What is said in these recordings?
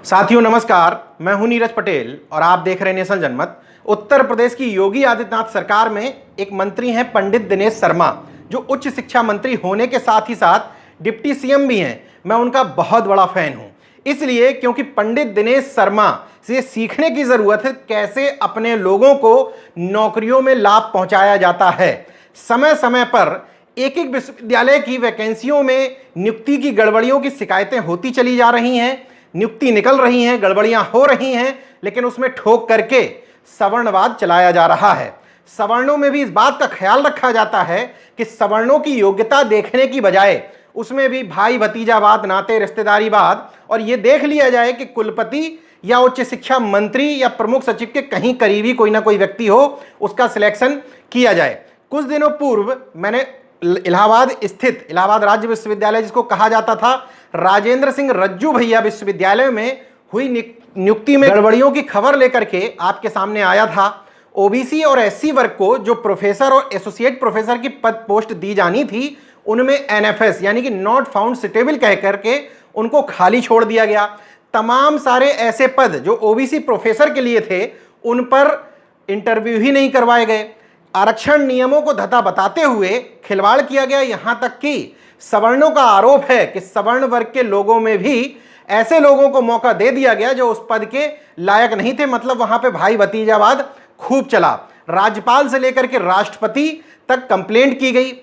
साथियों नमस्कार, मैं हूं नीरज पटेल और आप देख रहे हैं नेशनल जनमत। उत्तर प्रदेश की योगी आदित्यनाथ सरकार में एक मंत्री हैं पंडित दिनेश शर्मा, जो उच्च शिक्षा मंत्री होने के साथ ही साथ डिप्टी सीएम भी हैं। मैं उनका बहुत बड़ा फैन हूं, इसलिए क्योंकि पंडित दिनेश शर्मा से सीखने की जरूरत है कैसे अपने लोगों को नौकरियों में लाभ पहुंचाया जाता है। समय समय पर एक एक विश्वविद्यालय की वैकेंसियों में नियुक्ति की गड़बड़ियों की शिकायतें होती चली जा रही हैं, नियुक्ति निकल रही हैं, गड़बड़ियां हो रही हैं, लेकिन उसमें ठोक करके सवर्णवाद चलाया जा रहा है। सवर्णों में भी इस बात का ख्याल रखा जाता है कि सवर्णों की योग्यता देखने की बजाय उसमें भी भाई भतीजावाद, नाते रिश्तेदारीवाद, और यह देख लिया जाए कि कुलपति या उच्च शिक्षा मंत्री या प्रमुख सचिव के कहीं करीबी कोई ना कोई व्यक्ति हो, उसका सिलेक्शन किया जाए। कुछ दिनों पूर्व मैंने इलाहाबाद स्थित इलाहाबाद राज्य विश्वविद्यालय, जिसको कहा जाता था राजेंद्र सिंह रज्जू भैया विश्वविद्यालय, में हुई नियुक्ति में गड़बड़ियों की खबर लेकर के आपके सामने आया था। ओबीसी और एससी वर्ग को जो प्रोफेसर और एसोसिएट प्रोफेसर की पद पोस्ट दी जानी थी, उनमें एनएफएस यानी कि नॉट फाउंड सुटेबल कह करके उनको खाली छोड़ दिया गया। तमाम सारे ऐसे पद जो ओबीसी प्रोफेसर के लिए थे, उन पर इंटरव्यू ही नहीं करवाए गए। आरक्षण नियमों को धता बताते हुए खिलवाड़ किया गया। यहां तक कि सवर्णों का आरोप है कि सवर्ण वर्ग के लोगों में भी ऐसे लोगों को मौका दे दिया गया जो उस पद के लायक नहीं थे। मतलब वहां पे भाई भतीजावाद खूब चला। राज्यपाल से लेकर के राष्ट्रपति तक कंप्लेंट की गई।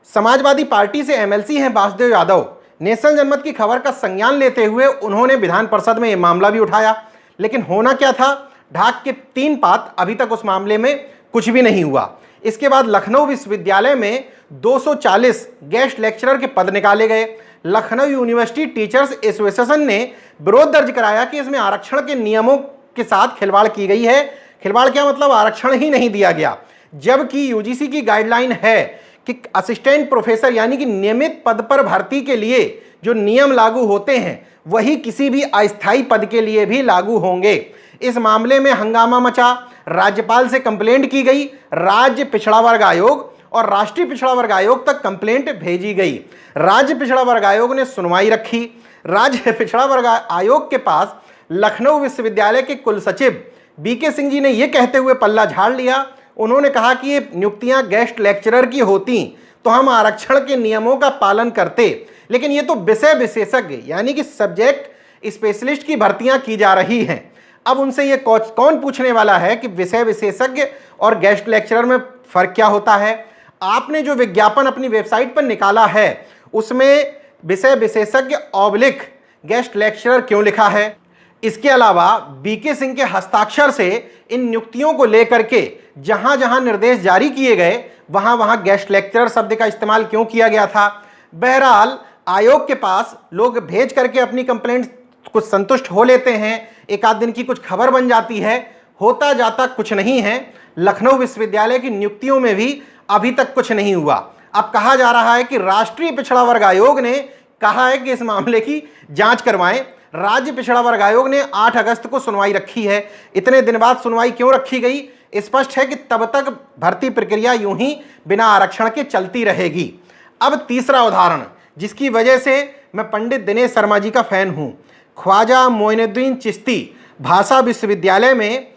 समाजवादी पार्टी से एमएलसी हैं वासुदेव यादव, नेशनल जनमत की खबर का संज्ञान लेते हुए उन्होंने विधान परिषद में यह मामला भी उठाया, लेकिन होना क्या था, ढाक के 3 पात, अभी तक उस मामले में कुछ भी नहीं हुआ। इसके बाद लखनऊ विश्वविद्यालय में 240 गेस्ट लेक्चरर के पद निकाले गए। लखनऊ यूनिवर्सिटी टीचर्स एसोसिएशन ने विरोध दर्ज कराया कि इसमें आरक्षण के नियमों के साथ खिलवाड़ की गई है। खिलवाड़ क्या मतलब, आरक्षण ही नहीं दिया गया, जबकि यूजीसी की गाइडलाइन है कि असिस्टेंट प्रोफेसर यानी कि नियमित पद पर भर्ती के लिए जो नियम लागू होते हैं वही किसी भी अस्थायी पद के लिए भी लागू होंगे। इस मामले में हंगामा मचा, राज्यपाल से कंप्लेंट की गई, राज्य पिछड़ा वर्ग आयोग और राष्ट्रीय पिछड़ा वर्ग आयोग तक कंप्लेंट भेजी गई। राज्य पिछड़ा वर्ग आयोग ने सुनवाई रखी। राज्य पिछड़ा वर्ग आयोग के पास लखनऊ विश्वविद्यालय के कुल सचिव बीके सिंह जी ने यह कहते हुए पल्ला झाड़ लिया। उन्होंने कहा कि ये नियुक्तियां गेस्ट लेक्चरर की होती तो हम आरक्षण के नियमों का पालन करते, लेकिन ये तो विषय विशेषज्ञ यानी कि सब्जेक्ट स्पेशलिस्ट की भर्तियां की जा रही हैं। अब उनसे ये कौन पूछने वाला है कि विषय विशेषज्ञ और गेस्ट लेक्चरर में फर्क क्या होता है। आपने जो विज्ञापन अपनी वेबसाइट पर निकाला है उसमें विषय विशेषज्ञ ऑब्लिक गेस्ट लेक्चरर क्यों लिखा है। इसके अलावा बीके सिंह के हस्ताक्षर से इन नियुक्तियों को लेकर के जहां जहां निर्देश जारी किए गए वहां वहां गेस्ट लेक्चरर शब्द का इस्तेमाल क्यों किया गया था। बहरहाल आयोग के पास लोग भेज करके अपनी कंप्लेंट कुछ संतुष्ट हो लेते हैं, एक आध दिन की कुछ खबर बन जाती है, होता जाता कुछ नहीं है। लखनऊ विश्वविद्यालय की नियुक्तियों में भी अभी तक कुछ नहीं हुआ। अब कहा जा रहा है कि राष्ट्रीय पिछड़ा वर्ग आयोग ने कहा है कि इस मामले की जांच करवाएं। राज्य पिछड़ा वर्ग आयोग ने 8 अगस्त को सुनवाई रखी है। इतने दिन बाद सुनवाई क्यों रखी गई, स्पष्ट है कि तब तक भर्ती प्रक्रिया यूं ही बिना आरक्षण के चलती रहेगी। अब तीसरा उदाहरण जिसकी वजह से मैं पंडित दिनेश शर्मा जी का फैन हूं, ख्वाजा मोइनुद्दीन चिश्ती भाषा विश्वविद्यालय में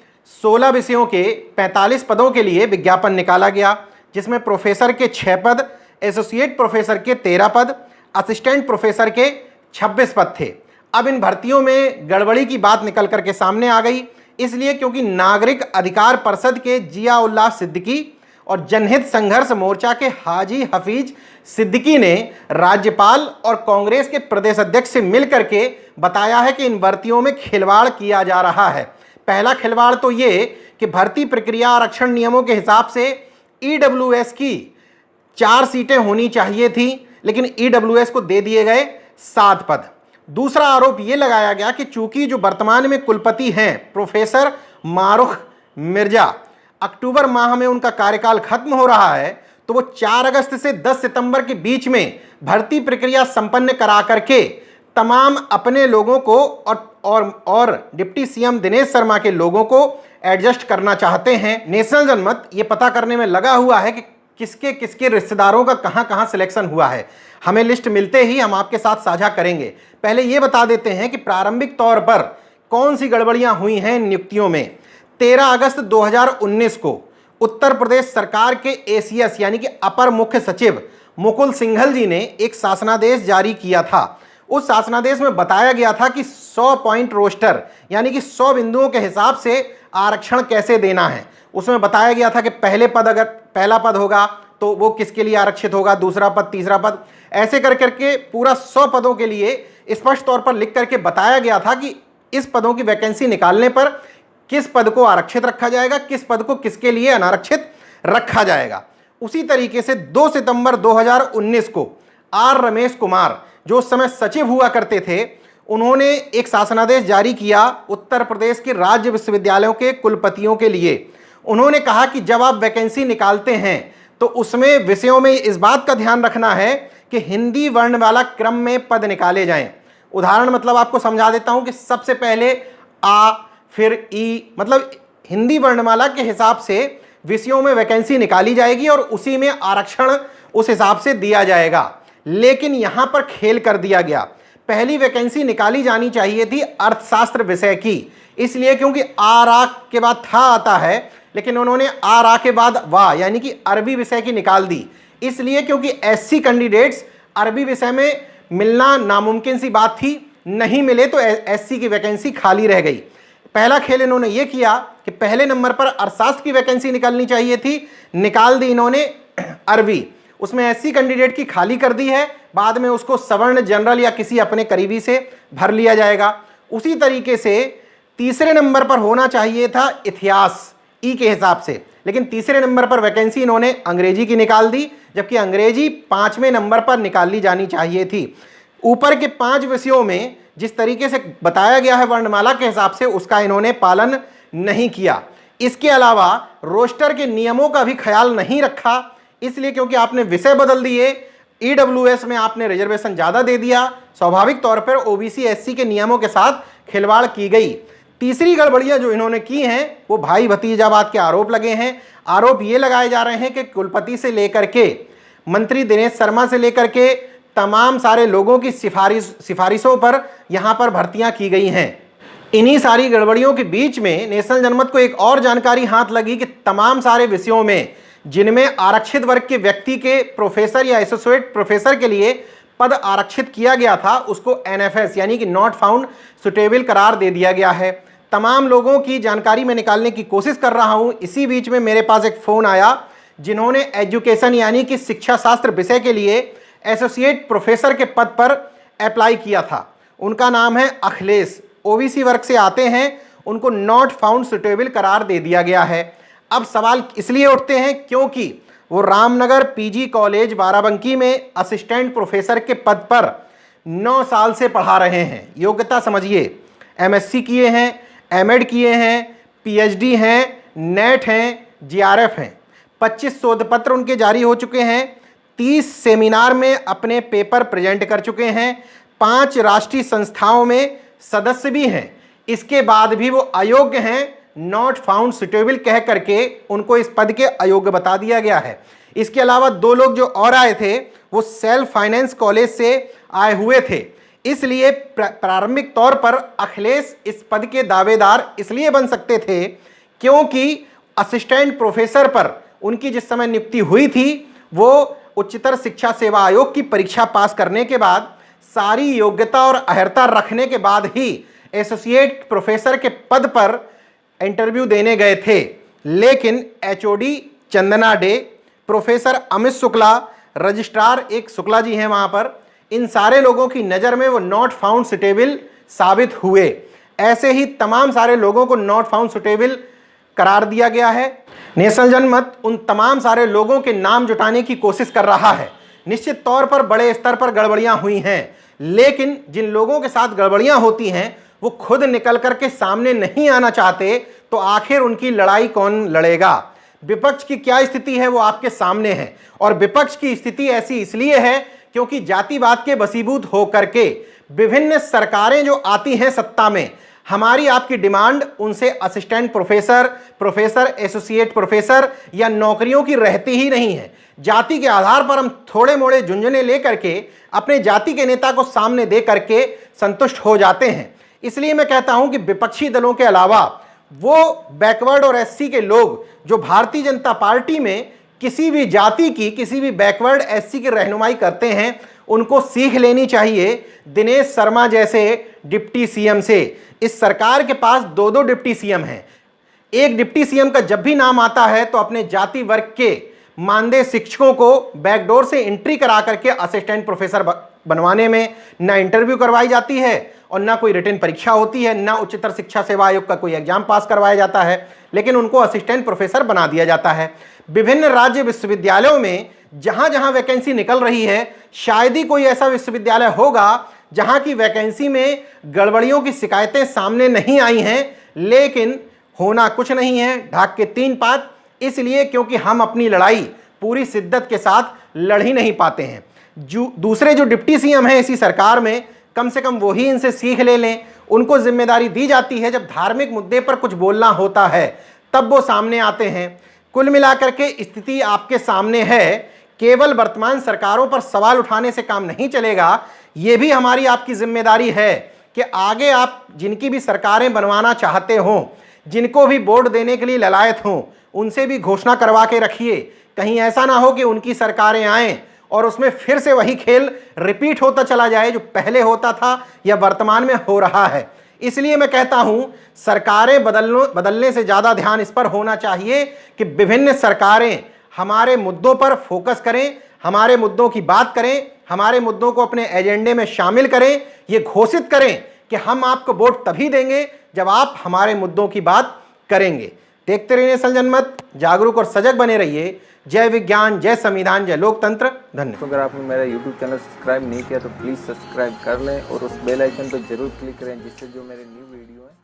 16 विषयों के 45 पदों के लिए विज्ञापन निकाला गया, जिसमें प्रोफेसर के 6 पद, एसोसिएट प्रोफेसर के 13 पद, असिस्टेंट प्रोफेसर के 26 पद थे। अब इन भर्तियों में गड़बड़ी की बात निकल करके सामने आ गई, इसलिए क्योंकि नागरिक अधिकार परिषद के जिया उल्लाह सिद्दीकी और जनहित संघर्ष मोर्चा के हाजी हफीज सिद्दीकी ने राज्यपाल और कांग्रेस के प्रदेश अध्यक्ष से मिलकर के बताया है कि इन भर्तियों में खिलवाड़ किया जा रहा है। पहला खिलवाड़ तो ये कि भर्ती प्रक्रिया आरक्षण नियमों के हिसाब से ईडब्ल्यूएस की 4 सीटें होनी चाहिए थी, लेकिन ईडब्ल्यूएस को दे दिए गए 7 पद। दूसरा आरोप यह लगाया गया कि चूंकि जो वर्तमान में कुलपति हैं प्रोफेसर मारुख मिर्जा, अक्टूबर माह में उनका कार्यकाल खत्म हो रहा है, तो वो 4 अगस्त से 10 सितंबर के बीच में भर्ती प्रक्रिया संपन्न करा करके तमाम अपने लोगों को और डिप्टी सीएम दिनेश शर्मा के लोगों को एडजस्ट करना चाहते हैं। नेशनल जनमत ये पता करने में लगा हुआ है कि किसके किसके रिश्तेदारों का कहां कहां सिलेक्शन हुआ है। हमें लिस्ट मिलते ही हम आपके साथ साझा करेंगे। पहले ये बता देते हैं कि प्रारंभिक तौर पर कौन सी गड़बड़ियां हुई हैं नियुक्तियों में। 13 अगस्त 2019 को उत्तर प्रदेश सरकार के एसीएस यानी कि अपर मुख्य सचिव मुकुल सिंघल जी ने एक शासनादेश जारी किया था। उस शासनादेश में बताया गया था कि 100 पॉइंट रोस्टर यानी कि 100 बिंदुओं के हिसाब से आरक्षण कैसे देना है। उसमें बताया गया था कि अगर पहला पद होगा तो वो किसके लिए आरक्षित होगा, दूसरा पद, तीसरा पद, ऐसे कर करके पूरा 100 पदों के लिए स्पष्ट तौर पर लिख करके बताया गया था कि इस पदों की वैकेंसी निकालने पर किस पद को आरक्षित रखा जाएगा, किस पद को किसके लिए अनारक्षित रखा जाएगा। उसी तरीके से 2 सितंबर 2019 को आर रमेश कुमार जो उस समय सचिव हुआ करते थे, उन्होंने एक शासनादेश जारी किया उत्तर प्रदेश के राज्य विश्वविद्यालयों के कुलपतियों के लिए। उन्होंने कहा कि जब आप वैकेंसी निकालते हैं तो उसमें विषयों में इस बात का ध्यान रखना है कि हिंदी वर्ण वाला क्रम में पद निकाले जाएं। उदाहरण मतलब आपको समझा देता हूं कि सबसे पहले आ, फिर ई, मतलब हिंदी वर्णमाला के हिसाब से विषयों में वैकेंसी निकाली जाएगी और उसी में आरक्षण उस हिसाब से दिया जाएगा। लेकिन यहां पर खेल कर दिया गया। पहली वैकेंसी निकाली जानी चाहिए थी अर्थशास्त्र विषय की, इसलिए क्योंकि आ रा के बाद था आता है, लेकिन उन्होंने आ रा के बाद वाह यानी कि अरबी विषय की निकाल दी, इसलिए क्योंकि एससी कैंडिडेट्स अरबी विषय में मिलना नामुमकिन सी बात थी, नहीं मिले तो एससी की वैकेंसी खाली रह गई। पहला खेल इन्होंने ये किया कि पहले नंबर पर अर्थशास्त्र की वैकेंसी निकालनी चाहिए थी, निकाल दी इन्होंने अरबी, उसमें एससी कैंडिडेट की खाली कर दी है, बाद में उसको सवर्ण जनरल या किसी अपने करीबी से भर लिया जाएगा। उसी तरीके से तीसरे नंबर पर होना चाहिए था इतिहास ई के हिसाब से, लेकिन तीसरे नंबर पर वैकेंसी इन्होंने अंग्रेजी की निकाल दी, जबकि अंग्रेजी 5वें नंबर पर निकाली जानी चाहिए थी। ऊपर के 5 विषयों में जिस तरीके से बताया गया है वर्णमाला के हिसाब से, उसका इन्होंने पालन नहीं किया। इसके अलावा रोस्टर के नियमों का भी ख्याल नहीं रखा, इसलिए क्योंकि आपने विषय बदल दिए, ईडब्ल्यूएस में आपने रिजर्वेशन ज़्यादा दे दिया, स्वाभाविक तौर पर ओबीसी एससी के नियमों के साथ खिलवाड़ की गई। तीसरी गड़बड़ियां जो इन्होंने की हैं वो भाई भतीजावाद के आरोप लगे हैं। आरोप ये लगाए जा रहे हैं कि कुलपति से लेकर के मंत्री दिनेश शर्मा से लेकर के तमाम सारे लोगों की सिफारिशों पर यहां पर भर्तियां की गई हैं। इन्हीं सारी गड़बड़ियों के बीच में नेशनल जनमत को एक और जानकारी हाथ लगी कि तमाम सारे विषयों में जिनमें आरक्षित वर्ग के व्यक्ति के प्रोफेसर या एसोसिएट प्रोफेसर के लिए पद आरक्षित किया गया था, उसको एनएफएस यानी कि नॉट फाउंड सुटेबल करार दे दिया गया है। तमाम लोगों की जानकारी मैं निकालने की कोशिश कर रहा हूं। इसी बीच में मेरे पास एक फ़ोन आया जिन्होंने एजुकेशन यानी कि शिक्षा शास्त्र विषय के लिए एसोसिएट प्रोफेसर के पद पर अप्लाई किया था। उनका नाम है अखिलेश, ओबीसी वर्ग से आते हैं, उनको नॉट फाउंड सुटेबल करार दे दिया गया है। अब सवाल इसलिए उठते हैं क्योंकि वो रामनगर पीजी कॉलेज बाराबंकी में असिस्टेंट प्रोफेसर के पद पर 9 साल से पढ़ा रहे हैं। योग्यता समझिए, एमएससी किए हैं, एमएड किए हैं, पीएचडी हैं, नेट हैं, जीआरएफ हैं। 25 शोध पत्र उनके जारी हो चुके हैं, 30 सेमिनार में अपने पेपर प्रेजेंट कर चुके हैं, 5 राष्ट्रीय संस्थाओं में सदस्य भी हैं। इसके बाद भी वो अयोग्य हैं, नॉट फाउंड सुटेबल कह करके उनको इस पद के अयोग्य बता दिया गया है। इसके अलावा 2 लोग जो और आए थे वो सेल्फ फाइनेंस कॉलेज से आए हुए थे, इसलिए प्रारंभिक तौर पर अखिलेश इस पद के दावेदार इसलिए बन सकते थे क्योंकि असिस्टेंट प्रोफेसर पर उनकी जिस समय नियुक्ति हुई थी वो उच्चतर शिक्षा सेवा आयोग की परीक्षा पास करने के बाद सारी योग्यता और अहर्ता रखने के बाद ही एसोसिएट प्रोफेसर के पद पर इंटरव्यू देने गए थे। लेकिन HOD Chandana De, professor Amit Shukla, registrar एक शुक्ला जी हैं वहाँ पर, इन सारे लोगों की नज़र में वो नॉट फाउंड सुटेबल साबित हुए। ऐसे ही तमाम सारे लोगों को नॉट फाउंड सुटेबल करार दिया गया है। नेशनल जनमत उन तमाम सारे लोगों के नाम जुटाने की कोशिश कर रहा है। निश्चित तौर पर बड़े स्तर पर गड़बड़ियां हुई हैं, लेकिन जिन लोगों के साथ गड़बड़ियां होती हैं वो खुद निकल करके सामने नहीं आना चाहते, तो आखिर उनकी लड़ाई कौन लड़ेगा। विपक्ष की क्या स्थिति है वो आपके सामने है, और विपक्ष की स्थिति ऐसी इसलिए है क्योंकि जातिवाद के वशीभूत होकर के विभिन्न सरकारें जो आती हैं सत्ता में, हमारी आपकी डिमांड उनसे assistant professor, professor, associate professor या नौकरियों की रहती ही नहीं है। जाति के आधार पर हम थोड़े मोड़े झुंझुने लेकर के अपने जाति के नेता को सामने दे करके संतुष्ट हो जाते हैं। इसलिए मैं कहता हूं कि विपक्षी दलों के अलावा वो बैकवर्ड और एससी के लोग जो भारतीय जनता पार्टी में किसी भी जाति की, किसी भी बैकवर्ड एससी की रहनुमाई करते हैं, उनको सीख लेनी चाहिए दिनेश शर्मा जैसे डिप्टी सीएम से। इस सरकार के पास 2-2 डिप्टी सीएम हैं। एक डिप्टी सीएम का जब भी नाम आता है तो अपने जाति वर्ग के मानदेय शिक्षकों को बैकडोर से एंट्री करा करके असिस्टेंट प्रोफेसर बनवाने में ना इंटरव्यू करवाई जाती है और ना कोई रिटन परीक्षा होती है, ना उच्चतर शिक्षा सेवा आयोग का कोई एग्जाम पास करवाया जाता है, लेकिन उनको असिस्टेंट प्रोफेसर बना दिया जाता है। विभिन्न राज्य विश्वविद्यालयों में जहां जहां वैकेंसी निकल रही है, शायद ही कोई ऐसा विश्वविद्यालय होगा जहां की वैकेंसी में गड़बड़ियों की शिकायतें सामने नहीं आई हैं, लेकिन होना कुछ नहीं है, ढाक के 3 पात। इसलिए क्योंकि हम अपनी लड़ाई पूरी शिद्दत के साथ लड़ ही नहीं पाते हैं। दूसरे जो डिप्टी सीएम हैं इसी सरकार में, कम से कम वही इनसे सीख ले लें। उनको जिम्मेदारी दी जाती है, जब धार्मिक मुद्दे पर कुछ बोलना होता है तब वो सामने आते हैं। कुल मिलाकर के स्थिति आपके सामने है। केवल वर्तमान सरकारों पर सवाल उठाने से काम नहीं चलेगा। ये भी हमारी आपकी जिम्मेदारी है कि आगे आप जिनकी भी सरकारें बनवाना चाहते हो, जिनको भी वोट देने के लिए ललायत हों, उनसे भी घोषणा करवा के रखिए। कहीं ऐसा ना हो कि उनकी सरकारें आएं और उसमें फिर से वही खेल रिपीट होता चला जाए जो पहले होता था या वर्तमान में हो रहा है। इसलिए मैं कहता हूं, सरकारें बदलने से ज़्यादा ध्यान इस पर होना चाहिए कि विभिन्न सरकारें हमारे मुद्दों पर फोकस करें, हमारे मुद्दों की बात करें, हमारे मुद्दों को अपने एजेंडे में शामिल करें, ये घोषित करें कि हम आपको वोट तभी देंगे जब आप हमारे मुद्दों की बात करेंगे। देखते रहिए नेशनल जनमत, जागरूक और सजग बने रहिए। जय विज्ञान, जय संविधान, जय लोकतंत्र। धन्यवाद। तो अगर आपने मेरा YouTube चैनल सब्सक्राइब नहीं किया तो प्लीज़ सब्सक्राइब कर लें और उस बेल आइकन पर जरूर क्लिक करें, जिससे जो मेरे न्यू वीडियो है